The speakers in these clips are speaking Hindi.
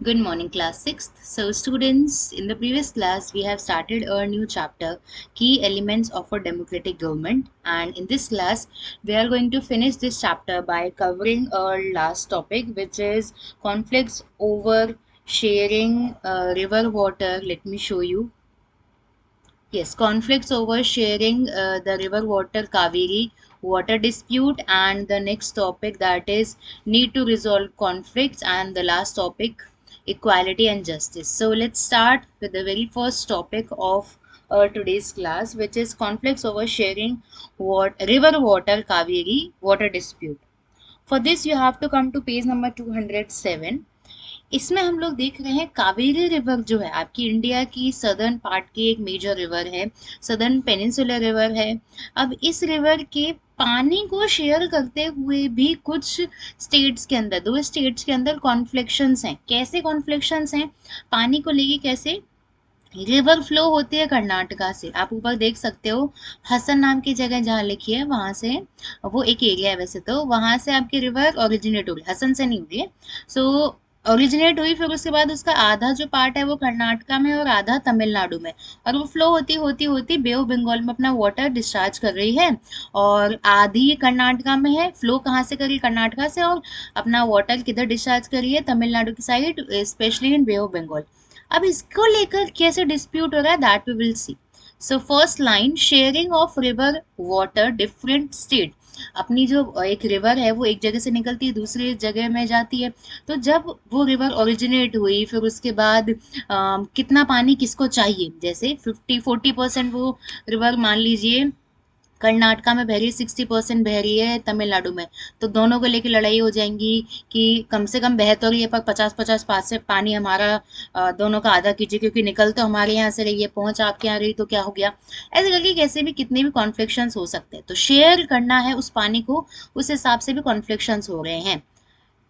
Good morning, class 6th. So, students, in the previous class, we have started a new chapter, Key Elements of a Democratic Government. And in this class, we are going to finish this chapter by covering our last topic, which is conflicts over sharing river water. Let me show you. Yes, conflicts over sharing the river water Kaveri water dispute, and the next topic, that is need to resolve conflicts, and the last topic, equality and justice. So let's start with the very first topic of today's class, which is conflicts over sharing river water Kaveri water dispute. For this you have to come to page number 207. इसमें हम लोग देख रहे हैं कावेरी रिवर जो है आपकी इंडिया की सदर्न पार्ट की एक मेजर रिवर है, सदर्न पेनिनसुलर रिवर है। अब इस रिवर के पानी को शेयर करते हुए भी कुछ स्टेट्स के अंदर, दो स्टेट्स के अंदर कॉन्फ्लिक्शंस हैं। कैसे कॉन्फ्लिक्शंस हैं पानी को लेके? कैसे? रिवर फ्लो होती है कर्नाटका से, आप ऊपर देख सकते हो हसन नाम की जगह जहाँ लिखी है वहां से, वो एक एरिया है वैसे तो, वहां से आपकी रिवर ओरिजिनेट हुई, हसन से नहीं हुई है। सो ओरिजिनेट हुई, फिर उसके बाद उसका आधा जो पार्ट है वो कर्नाटका में और आधा तमिलनाडु में, और वो फ्लो होती होती होती बे ऑफ बंगाल में अपना वाटर डिस्चार्ज कर रही है, और आधी कर्नाटका में है। फ्लो कहाँ से करी? कर्नाटका से, और अपना वाटर किधर डिस्चार्ज करी है? तमिलनाडु की side, specially in bay of Bengal. अब इसको लेकर कैसे डिस्प्यूट हो रहा है, that we will see. So first line, sharing of river water different state. अपनी जो एक रिवर है वो एक जगह से निकलती है दूसरी जगह में जाती है, तो जब वो रिवर ओरिजिनेट हुई, फिर उसके बाद कितना पानी किसको चाहिए, जैसे 50-40% वो रिवर मान लीजिए कर्नाटका में बह रही है, 60% बह रही है तमिलनाडु में, तो दोनों को लेके लड़ाई हो जाएंगी कि कम से कम बह तो रही है पर 50-50 पास से पानी हमारा, दोनों का आधा कीजिए, क्योंकि निकल तो हमारे यहाँ से रही है, पहुंच आपके यहाँ रही तो क्या हो गया। ऐसे करके कैसे भी कितने भी कॉन्फ्लिक्शंस हो सकते हैं, तो शेयर करना है उस पानी को, उस हिसाब से भी कॉन्फ्लिक्शंस हो रहे हैं।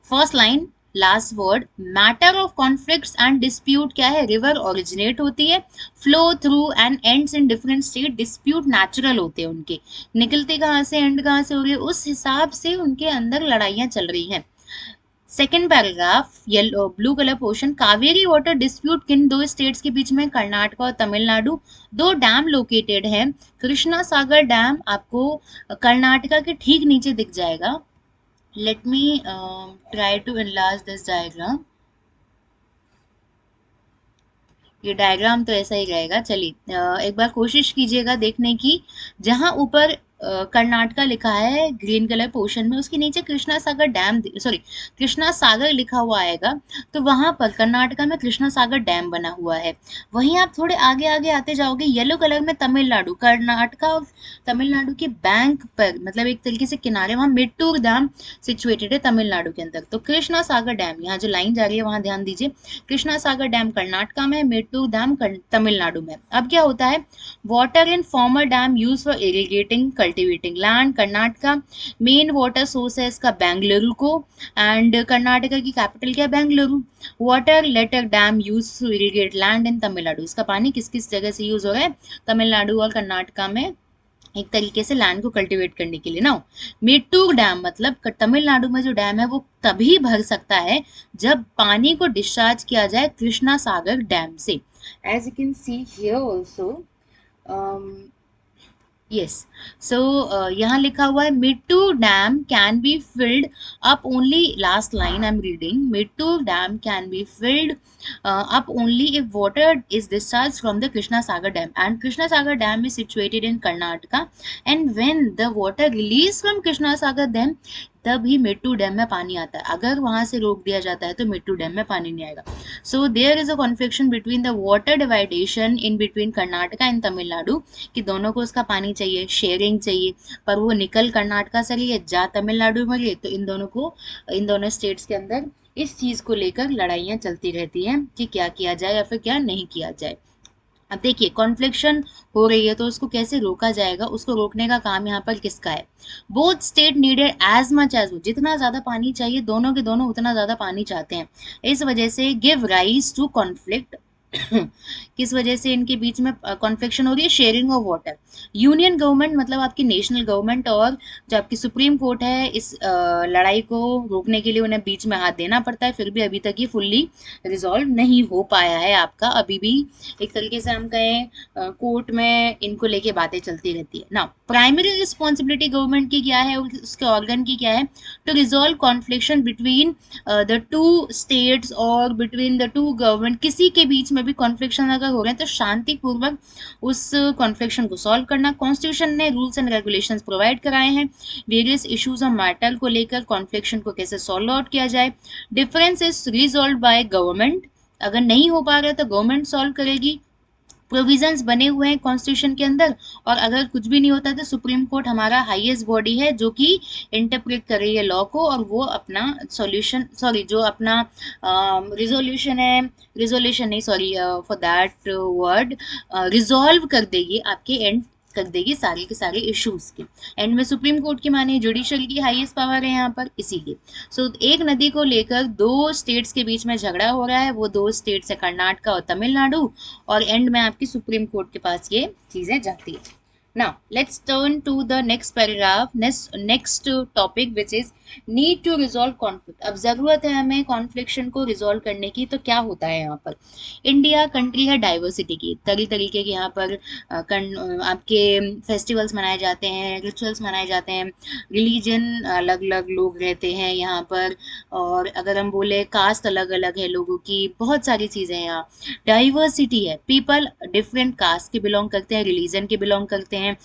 First line, last word, matter of conflicts and dispute क्या है? रिवर ओरिजिनेट होती है, flow through and ends in different state. Dispute natural होते हैं उनके, निकलते कहाँ से एंड कहाँ से हो रही है, उस हिसाब से उनके अंदर लड़ाइयाँ चल रही हैं। Second paragraph, yellow blue colour portion, Kaveri water dispute किन दो स्टेट्स के बीच में? कर्नाटका और तमिलनाडु। दो डैम लोकेटेड हैं, कृष्णा सागर डैम आपको कर्नाटका के ठीक नीचे दिख जाएगा। Let me try to enlarge this diagram. ये डायग्राम तो ऐसा ही रहेगा। चलिए एक बार कोशिश कीजिएगा देखने की, जहां ऊपर कर्नाटका लिखा है ग्रीन कलर पोर्शन में, उसके नीचे कृष्णा सागर डैम, सॉरी कृष्णा सागर लिखा हुआ आएगा, तो वहां पर कर्नाटका में कृष्णा सागर डैम बना हुआ है। वहीं आप थोड़े आगे आगे आते जाओगे, येलो कलर में तमिलनाडु, कर्नाटका और तमिलनाडु के बैंक पर, मतलब एक तरीके से किनारे, वहां मेट्टूर डैम सिचुएटेड है तमिलनाडु के अंदर। तो कृष्णा सागर डैम, यहाँ जो लाइन जा रही है वहां ध्यान दीजिए, कृष्णा सागर डैम कर्नाटका में, मेट्टूर डैम तमिलनाडु में। अब क्या होता है, water in former dam use for irrigating cultivating land. Karnataka main water source है इसका बेंगलुरु को, एंड कर्नाटका की कैपिटल क्या है? Bengaluru. Water later dam use to irrigate land in Tamil Nadu. इसका पानी किस किस जगह से यूज हो रहा है? तमिलनाडु और कर्नाटका में, एक तरीके से लैंड को कल्टीवेट करने के लिए ना। मेट्टूर डैम मतलब तमिलनाडु में जो डैम है वो तभी भर सकता है जब पानी को डिस्चार्ज किया जाए कृष्णा सागर डैम से। As you can see here also, yes, so यहाँ लिखा हुआ है Mettur dam can be filled up only, last line I am reading, Mettur dam can be filled up only if water is discharged from the Krishna Sagar Dam, and Krishna Sagar Dam is situated in Karnataka, and when the water released from Krishna Sagar Dam, तभी मेट्टू डैम में पानी आता है। अगर वहां से रोक दिया जाता है तो मेट्टू डैम में पानी नहीं आएगा। So there is a confliction between the water dividation in between Karnataka and Tamil Nadu, कि दोनों को उसका पानी चाहिए, शेयरिंग चाहिए, पर वो निकल कर्नाटका से रही है, जा तमिलनाडु में रही है, तो इन दोनों को, इन दोनों स्टेट्स के अंदर इस चीज को लेकर लड़ाइयां चलती रहती हैं कि क्या किया जाए या फिर क्या नहीं किया जाए। अब देखिए कॉन्फ्लिक्शन हो रही है तो उसको कैसे रोका जाएगा, उसको रोकने का काम यहाँ पर किसका है? Both state needed as much as, जितना ज्यादा पानी चाहिए दोनों के दोनों उतना ज्यादा पानी चाहते हैं, इस वजह से गिव राइज टू कॉन्फ्लिक्ट, किस वजह से इनके बीच में कॉन्फ्लिक्शन हो रही है? Sharing of water. Union government मतलब आपकी नेशनल गवर्नमेंट और जो आपकी सुप्रीम कोर्ट है, इस लड़ाई को रोकने के लिए उन्हें बीच में हाथ देना पड़ता है, फिर भी अभी तक ये फुल्ली रिजॉल्व नहीं हो पाया है आपका। अभी भी एक तरीके से हम कहें कोर्ट में इनको लेके बातें चलती रहती है ना। प्राइमरी रिस्पॉन्सिबिलिटी गवर्नमेंट की क्या है, उसके ऑर्गन की क्या है? To resolve confliction between the two states और बिटवीन द टू गवर्नमेंट। किसी के बीच में भी कॉन्फ्लिक्शन अगर हो रहे हैं तो शांतिपूर्वक उस कॉन्फ्लिक्शन को सॉल्व करना। कॉन्स्टिट्यूशन ने रूल्स एंड रेगुलेशंस प्रोवाइड कराए हैं वेरियस इश्यूज और मैटर को लेकर, कॉन्फ्लिक्शन को कैसे सॉल्व आउट किया जाए। Difference is resolve by government, अगर नहीं हो पा रहा है तो गवर्नमेंट सॉल्व करेगी। प्रोविजंस बने हुए हैं कॉन्स्टिट्यूशन के अंदर, और अगर कुछ भी नहीं होता तो सुप्रीम कोर्ट हमारा हाईएस्ट बॉडी है जो कि इंटरप्रेट कर रही है लॉ को, और वो अपना सॉल्यूशन, सॉरी जो अपना रिजोल्यूशन है, रिजोल्यूशन नहीं sorry for that word, resolve कर देगी आपके एंड कर देगी सारे के सारे इश्यूज के। एंड में सुप्रीम कोर्ट की माने जुडिशरी की हाईएस्ट पावर है यहाँ पर, इसीलिए एक नदी को लेकर दो स्टेट्स के बीच में झगड़ा हो रहा है, वो दो स्टेट्स है कर्नाटका और तमिलनाडु, और एंड में आपकी सुप्रीम कोर्ट के पास ये चीजें जाती है। Now, let's turn to the next paragraph, next topic which is need to resolve conflict. अब ज़रूरत है हमें कॉन्फ्लिक्शन को रिजॉल्व करने की, तो क्या होता है यहाँ पर? इंडिया कंट्री है डाइवर्सिटी की, तरीके के यहाँ पर आपके फेस्टिवल्स मनाए जाते हैं, रिचुअल्स मनाए जाते हैं, रिलीजन अलग अलग लोग रहते हैं यहाँ पर, और अगर हम बोले कास्ट अलग अलग है लोगों की, बहुत सारी चीज़ें यहाँ डाइवर्सिटी है। पीपल डिफरेंट कास्ट के बिलोंग करते हैं, रिलीजन के बिलोंग करते हैं।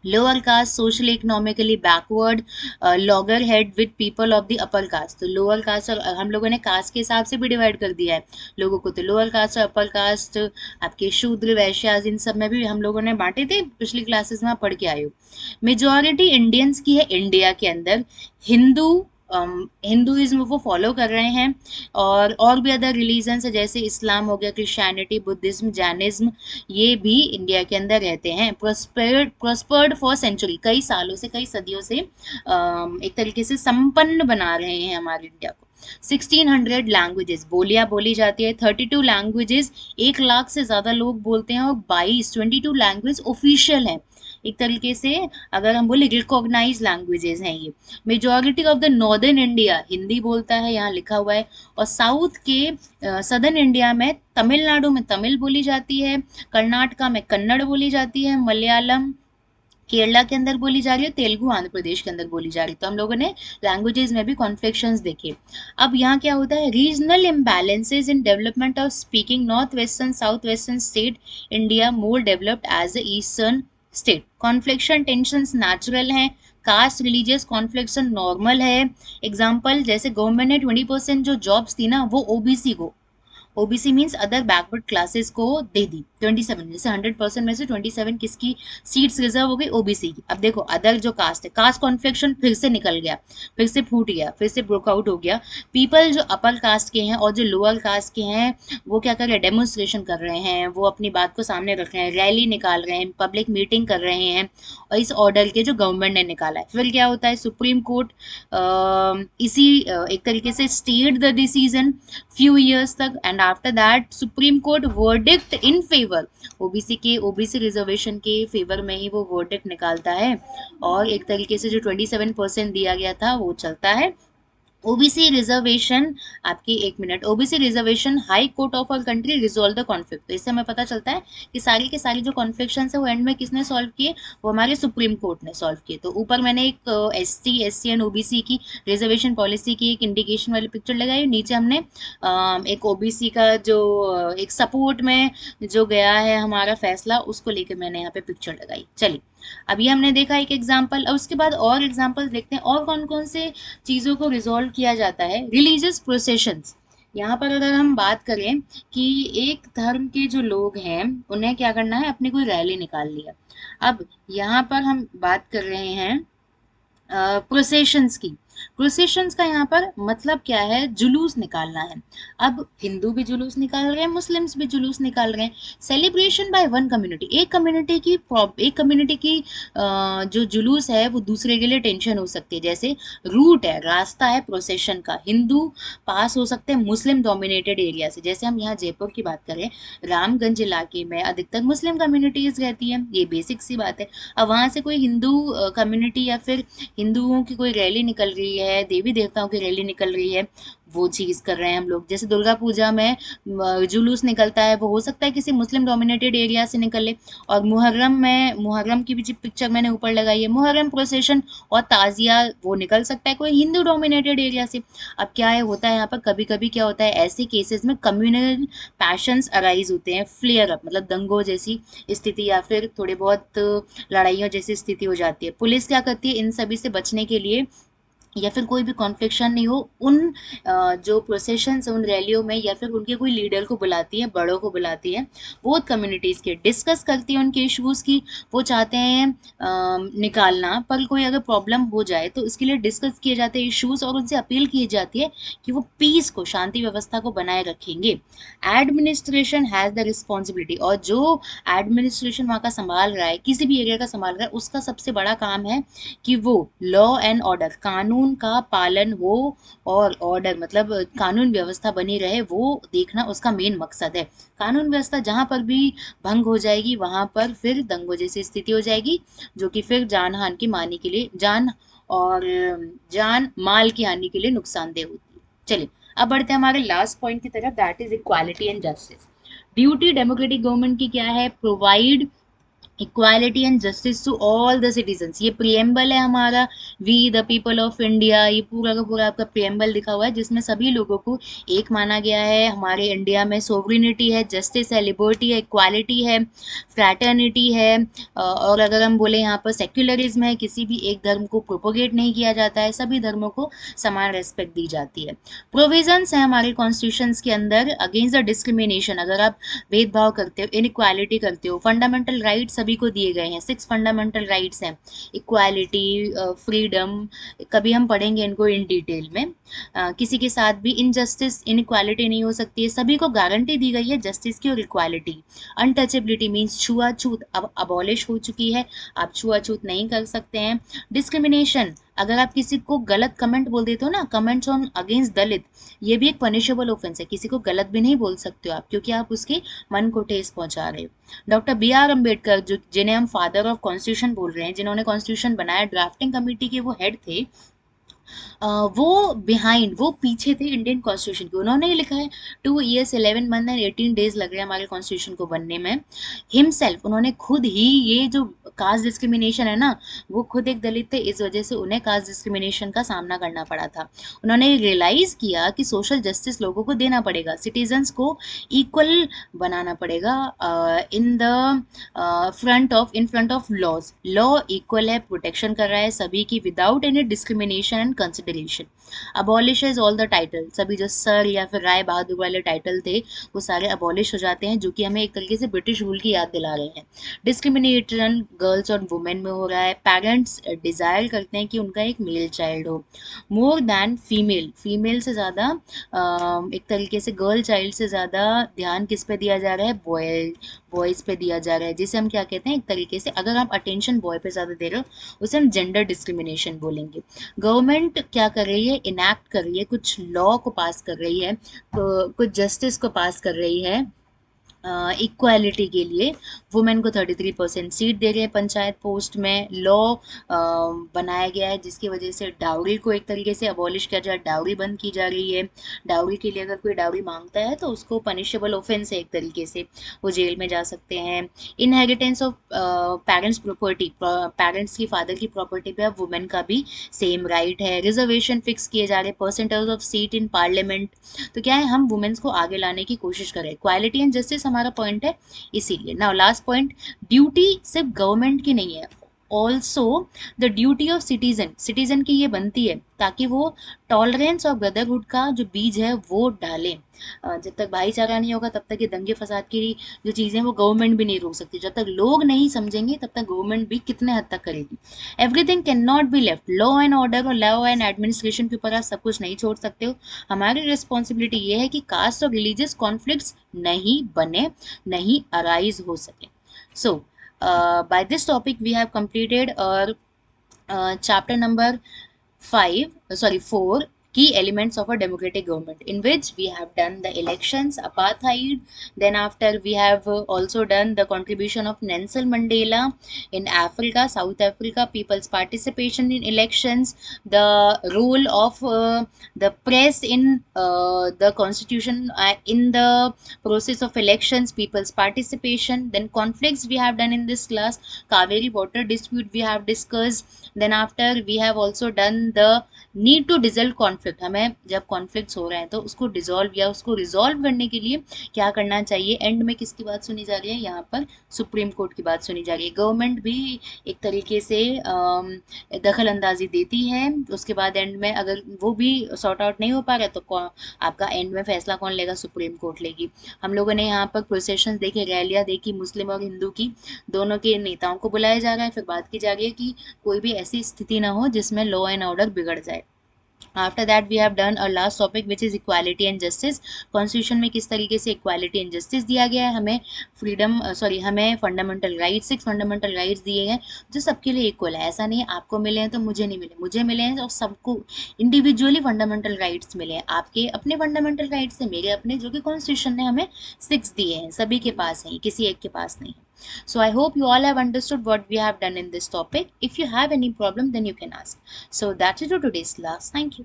Lower caste socially economically backward, logger head with people of the upper caste. तो लोअर कास्ट, और हम लोगों ने कास्ट के हिसाब से भी डिवाइड कर दिया है लोगों को, तो लोअर कास्ट और अपर कास्ट, आपके शूद्र वैश्यास, इन सब में भी हम लोगों ने बांटे थे, पिछली क्लासेस में आप पढ़ के आए हो। मेजॉरिटी इंडियंस की है इंडिया के अंदर, हिंदू हिंदुइज्म वो फॉलो कर रहे हैं, और भी अदर रिलीजन्स है जैसे इस्लाम हो गया, क्रिश्चियनिटी, बुद्धिज्म, जैनिज्म, ये भी इंडिया के अंदर रहते हैं। प्रोस्पर्ड फॉर सेंचुरी, कई सालों से, कई सदियों से एक तरीके से संपन्न बना रहे हैं हमारे इंडिया को। 1600 लैंग्वेजेस, बोलियां बोली जाती है, 32 लैंग्वेजेस, 1 लाख से ज़्यादा लोग बोलते हैं, और 22 लैंग्वेज ऑफिशियल हैं एक तरीके से, अगर हम बोले रिकॉग्नाइज लैंग्वेजेस हैं ये। Majority of the northern India Hindi बोलता है, यहाँ लिखा हुआ है, और साउथ के सदर्न इंडिया में तमिलनाडु में तमिल बोली जाती है, कर्नाटका में कन्नड़ बोली जाती है, मलयालम केरला के अंदर बोली जा रही है, तेलुगु आंध्र प्रदेश के अंदर बोली जा रही है। तो हम लोगों ने लैंग्वेजेस में भी कॉन्फ्लिक्शंस देखे। अब यहाँ क्या होता है? Regional imbalances in development of speaking, north western south western state India more developed as the eastern state. Confliction tensions natural हैं, कास्ट रिलीजियस कॉन्फ्लिक्शन नॉर्मल है। एग्जाम्पल जैसे गवर्नमेंट ने 20% जो जॉब्स थी ना वो ओबीसी को, OBC means other backward classes को दे दी 27, जैसे 100% में से 27 किसकी सीट्स रिजर्व हो गई? ओबीसी की। अब देखो अदर जो कास्ट है, कास्ट कॉन्फ्लिक्शन फिर से निकल गया, फिर से फूट गया, फिर से ब्रोकआउट हो गया। पीपल जो अपर कास्ट के हैं और जो लोअर कास्ट के हैं वो क्या कर रहे हैं? डेमोन्स्ट्रेशन कर रहे हैं, वो अपनी बात को सामने रख रहे हैं, रैली निकाल रहे हैं, पब्लिक मीटिंग कर रहे हैं, और इस ऑर्डर के जो गवर्नमेंट ने निकाला है। फिर क्या होता है? सुप्रीम कोर्ट इसी एक तरीके से stayed the decision few years तक, and after that supreme court verdict in favour, OBC के, ओबीसी रिजर्वेशन के फेवर में ही वो वर्डिक्ट निकालता है, और एक तरीके से जो 27% दिया गया था वो चलता है। ओबीसी रिजर्वेशन, आपकी 1 minute, OBC reservation high court of our country resolve the conflict. तो इससे हमें पता चलता है कि सारी के सारी जो कॉन्फ्लिक्शन है वो एंड में किसने सॉल्व किए? वो हमारे सुप्रीम कोर्ट ने सॉल्व किए। तो ऊपर मैंने एक एसटी एससी एंड ओबीसी की रिजर्वेशन पॉलिसी की एक इंडिकेशन वाली पिक्चर लगाई, नीचे हमने एक ओबीसी का जो एक सपोर्ट में जो गया है हमारा फैसला, उसको लेकर मैंने यहाँ पे पिक्चर लगाई। चलिए, अभी हमने देखा एक एग्जाम्पल, अब उसके बाद और एग्जाम्पल देखते हैं और कौन कौन से चीज़ों को रिजॉल्व किया जाता है। रिलीजियस प्रोसेशंस, यहाँ पर अगर हम बात करें कि एक धर्म के जो लोग हैं उन्हें क्या करना है? अपनी कोई रैली निकाल लिया। अब यहाँ पर हम बात कर रहे हैं प्रोसेशंस की। प्रोसेशंस का यहाँ पर मतलब क्या है, जुलूस निकालना है। अब हिंदू भी जुलूस निकाल रहे हैं, मुस्लिम्स भी जुलूस निकाल रहे हैं। सेलिब्रेशन बाय वन कम्युनिटी, एक कम्युनिटी की जो जुलूस है वो दूसरे के लिए टेंशन हो सकती है। जैसे रूट है, रास्ता है प्रोसेशन का, हिंदू पास हो सकते हैं मुस्लिम डोमिनेटेड एरिया से। जैसे हम यहाँ जयपुर की बात करें, रामगंज इलाके में अधिकतर मुस्लिम कम्युनिटीज रहती है, ये बेसिक सी बात है। अब वहां से कोई हिंदू कम्युनिटी या फिर हिंदुओं की कोई रैली निकल रही है, देवी देवताओं की रैली निकल रही है, वो चीज कर रहे हैं हम लोग। जैसे दुर्गा पूजा में जुलूस निकलता है, वो हो सकता है किसी मुस्लिम डोमिनेटेड एरिया से निकले। और मुहर्रम की भी जो पिक्चर मैंने ऊपर लगाई है, मुहर्रम प्रोसेशन और ताजिया वो निकल सकता है कोई हिंदू डोमिनेटेड एरिया से। अब क्या है, होता है यहाँ पर कभी कभी क्या होता है, ऐसे केसेस में कम्युनल पैशंस अराइज होते हैं, फ्लेयर अप मतलब दंगों जैसी स्थिति या फिर थोड़े बहुत लड़ाइयों जैसी स्थिति हो जाती है। पुलिस क्या करती है, इन सभी से बचने के लिए या फिर कोई भी कॉन्फ्लिक्शन नहीं हो, उन जो प्रोसेशन उन रैलियों में या फिर उनके कोई लीडर को बुलाती है, बड़ों को बुलाती है, बोथ कम्युनिटीज़ के डिस्कस करती है उनके इश्यूज़ की। वो चाहते हैं निकालना, पर कोई अगर प्रॉब्लम हो जाए तो इसके लिए डिस्कस किए जाते हैं इश्यूज़ और उनसे अपील की जाती है कि वो पीस को, शांति व्यवस्था को बनाए रखेंगे। एडमिनिस्ट्रेशन हैज़ द रिस्पॉन्सिबिलिटी, और जो एडमिनिस्ट्रेशन वहाँ का संभाल रहा है, किसी भी एरिया का संभाल रहा है, उसका सबसे बड़ा काम है कि वो लॉ एंड ऑर्डर, कानून का पालन हो, और ऑर्डर मतलब कानून व्यवस्था बनी रहे, वो देखना उसका मेन मकसद है। कानून व्यवस्था जहाँ पर भी भंग हो जाएगी वहां पर फिर दंगों जैसी स्थिति हो जाएगी, जो कि फिर जान हानि की मानी के लिए और जान माल की हानि के लिए नुकसानदेह होती है। चलिए अब बढ़ते हैं हमारे लास्ट पॉइंट की तरफ, that is equality and justice. Duty democratic government की क्या है, provide equality and justice to all the citizens. ये प्रियम्बल है हमारा, we the people of India, ये पूरा का पूरा आपका प्रियम्बल लिखा हुआ है, जिसमें सभी लोगों को एक माना गया है। हमारे इंडिया में सोवरिनिटी है, जस्टिस है, लिबर्टी है, इक्वालिटी है, फ्रैटर्निटी है, और अगर हम बोले यहाँ पर सेक्युलरिज्म है, किसी भी एक धर्म को प्रोपोगेट नहीं किया जाता है, सभी धर्मों को समान रेस्पेक्ट दी जाती है। प्रोविजंस है हमारे कॉन्स्टिट्यूशन के अंदर अगेंस्ट द डिस्क्रिमिनेशन, अगर आप भेदभाव करते हो, इनइक्वालिटी करते हो, फंडामेंटल राइट सभी को दिए गए हैं, 6 फंडामेंटल राइट्स हैं, इक्वालिटी, फ्रीडम, कभी हम पढ़ेंगे इनको इन डिटेल में। किसी के साथ भी इनजस्टिस, इनइक्वालिटी नहीं हो सकती है, सभी को गारंटी दी गई है जस्टिस की और इक्वालिटी। अनटचेबिलिटी मीन्स छुआछूत अब अबॉलिश हो चुकी है, आप छुआछूत नहीं कर सकते हैं। डिस्क्रिमिनेशन, अगर आप किसी को गलत कमेंट बोल देते हो ना, कमेंट्स ऑन अगेंस्ट दलित, ये भी एक पनिशेबल ऑफेंस है, किसी को गलत भी नहीं बोल सकते हो आप, क्योंकि आप उसके मन को ठेस पहुंचा रहे हो। डॉक्टर बी आर अम्बेडकर, जो जिन्हें हम फादर ऑफ कॉन्स्टिट्यूशन बोल रहे हैं, जिन्होंने कॉन्स्टिट्यूशन बनाया, ड्राफ्टिंग कमेटी के वो हेड थे, वो पीछे थे इंडियन कॉन्स्टिट्यूशन के। उन्होंने ही लिखा है 2 years 11 month एंड 18 days लग रहे हैं हमारे कॉन्स्टिट्यूशन को बनने में। हिमसेल्फ, उन्होंने खुद ही, ये जो कास्ट डिस्क्रिमिनेशन है ना, वो खुद एक दलित थे, इस वजह से उन्हें कास्ट डिस्क्रिमिनेशन का सामना करना पड़ा था। उन्होंने रियलाइज किया कि सोशल जस्टिस लोगों को देना पड़ेगा, सिटीजन्स को इक्वल बनाना पड़ेगा in front of laws. Law equal है, प्रोटेक्शन कर रहा है सभी की without any discrimination and consideration. Abolishes all the title, सभी जो सर या फिर राय बहादुर वाले टाइटल थे वो सारे अबॉलिश हो जाते हैं, जो कि हमें एक तरीके से ब्रिटिश रूल की याद दिला रहे हैं। डिस्क्रिमिनेशन गर्ल्स और वुमेन में हो रहा है, पेरेंट्स डिजायर करते हैं कि उनका एक मेल चाइल्ड हो, मोर देन फीमेल, फीमेल से ज़्यादा एक तरीके से गर्ल चाइल्ड से ज़्यादा ध्यान किस पे दिया जा रहा है, बॉयज़ पे दिया जा रहा है, जिसे हम क्या कहते हैं, एक तरीके से अगर आप अटेंशन बॉय पे ज़्यादा दे रहे हो उसे हम जेंडर डिस्क्रिमिनेशन बोलेंगे। गवर्नमेंट क्या कर रही है, इनैक्ट कर रही है, कुछ लॉ को पास कर रही है, तो कुछ जस्टिस को पास कर रही है इक्वालिटी के लिए। वुमेन को 33% सीट दे रहे हैं पंचायत पोस्ट में। लॉ बनाया गया है जिसकी वजह से डाउरी को एक तरीके से अबॉलिश किया जाए, डाउरी बंद की जा रही है। डाउरी के लिए अगर कोई डाउरी मांगता है तो उसको पनिशेबल ऑफेंस है, एक तरीके से वो जेल में जा सकते हैं। Inheritance of parents property, parents की फादर की प्रॉपर्टी पे अब वुमेन का भी सेम राइट है। रिजर्वेशन फिक्स किए जा रहे, percentage of seat in parliament, तो क्या है, हम वुमेन्स को आगे लाने की कोशिश करें। इक्वालिटी एंड जस्टिस हमारा पॉइंट है, इसीलिए। नाउ लास्ट पॉइंट, ड्यूटी सिर्फ गवर्नमेंट की नहीं है, also the duty of citizen, citizen की ये बनती है ताकि वो टॉलरेंस और ब्रदरहुड का जो बीज है वो डालें। जब तक भाईचारा नहीं होगा तब तक ये दंगे फसाद की जो चीज़ें वो गवर्नमेंट भी नहीं रोक सकती। जब तक लोग नहीं समझेंगे तब तक गवर्नमेंट भी कितने हद तक करेगी। Everything can not be left, law and order और लॉ एंड एडमिनिस्ट्रेशन के ऊपर आप सब कुछ नहीं छोड़ सकते हो। हमारी रिस्पॉन्सिबिलिटी ये है कि कास्ट और रिलीजियस कॉन्फ्लिक्ट्स नहीं बने, नहीं अराइज हो सके। सो by this topic we have completed our chapter number 4, key elements of a democratic government, in which we have done the elections, apartheid. Then after we have also done the contribution of Nelson Mandela in Africa, South Africa, people's participation in elections, the role of the press in the constitution, in the process of elections, people's participation. Then conflicts we have done in this class, Kaveri water dispute we have discussed. Then after we have also done the need to dissolve conflict, हमें जब कॉन्फ्लिक्ट्स हो रहे हैं तो उसको डिजोल्व या उसको रिजॉल्व करने के लिए क्या करना चाहिए। एंड में किसकी बात सुनी जा रही है, यहाँ पर सुप्रीम कोर्ट की बात सुनी जा रही है। गवर्नमेंट भी एक तरीके से दखल अंदाजी देती है, उसके बाद एंड में अगर वो भी सॉर्ट आउट नहीं हो पा रहा तो आपका एंड में फैसला कौन लेगा, सुप्रीम कोर्ट लेगी। हम लोगों ने यहाँ पर प्रोसेशन देखे, रैलियाँ देखी, मुस्लिम और हिंदू की, दोनों के नेताओं को बुलाया जा रहा है। फिर बात की जा रही है कि कोई भी ऐसी स्थिति ना हो जिसमें लॉ एंड ऑर्डर बिगड़ जाए। After that we have done a last topic which is equality and justice. Constitution में किस तरीके से इक्वालिटी एंड जस्टिस दिया गया है, हमें हमें फंडामेंटल राइट्स, 6 फंडामेंटल राइट्स दिए हैं जो सबके लिए इक्वल है। ऐसा नहीं है आपको मिले हैं तो मुझे नहीं मिले, मुझे मिले हैं और सबको इंडिविजुअली फंडामेंटल राइट्स मिले हैं। आपके अपने फंडामेंटल राइट्स है, मेरे अपने, जो कि कॉन्स्टिट्यूशन ने हमें 6 दिए हैं, सभी के पास है, किसी एक के पास नहीं है। So I hope you all have understood what we have done in this topic. If you have any problem, then you can ask. So that's it for today's class. Thank you.